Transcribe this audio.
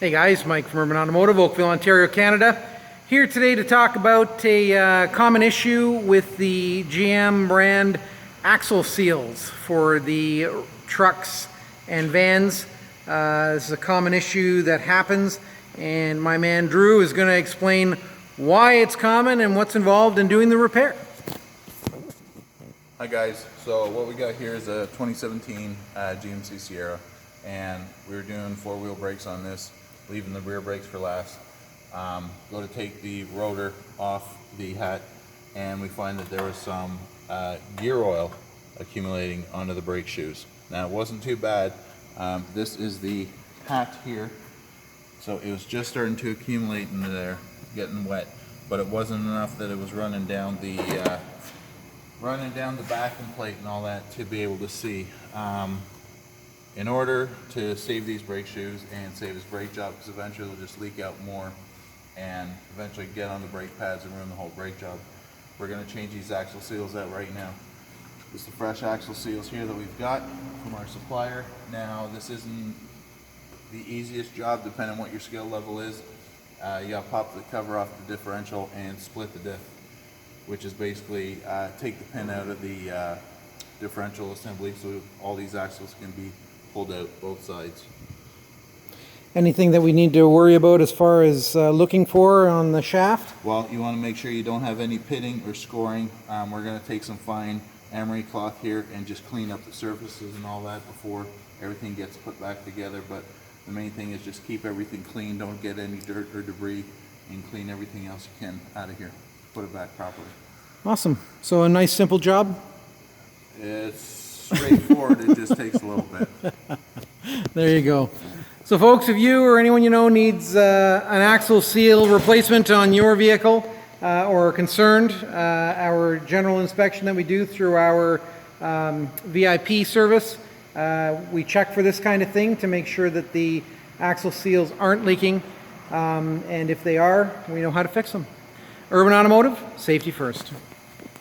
Hey guys, Mike from Urban Automotive, Oakville, Ontario, Canada. Here today to talk about a common issue with the GM brand axle seals for the trucks and vans. This is a common issue that happens, and my man Drew is going to explain why it's common and what's involved in doing the repair. Hi guys, so what we got here is a 2017 GMC Sierra, and we were doing four-wheel brakes on this, leaving the rear brakes for last. Go to take the rotor off the hat, and we find that there was some gear oil accumulating onto the brake shoes. Now it wasn't too bad. This is the hat here, so it was just starting to accumulate in there, getting wet, but it wasn't enough that it was running down the backing plate and all that to be able to see. In order to save these brake shoes and save his brake job, because eventually it'll just leak out more and eventually get on the brake pads and ruin the whole brake job, we're going to change these axle seals out right now. This is the fresh axle seals here that we've got from our supplier. Now this isn't the easiest job depending on what your skill level is. You got to pop the cover off the differential and split the diff, which is basically take the pin out of the differential assembly so all these axles can be pulled out both sides. Anything that we need to worry about as far as looking for on the shaft? Well, you want to make sure you don't have any pitting or scoring. We're going to take some fine emery cloth here and just clean up the surfaces and all that before everything gets put back together. But the main thing is just keep everything clean, don't get any dirt or debris, and clean everything else you can out of here. Put it back properly. Awesome. So a nice simple job? It's straightforward, it just takes a little bit. There you go. So folks, if you or anyone you know needs an axle seal replacement on your vehicle or are concerned, our general inspection that we do through our VIP service, we check for this kind of thing to make sure that the axle seals aren't leaking, and if they are, we know how to fix them. Urban Automotive, safety first.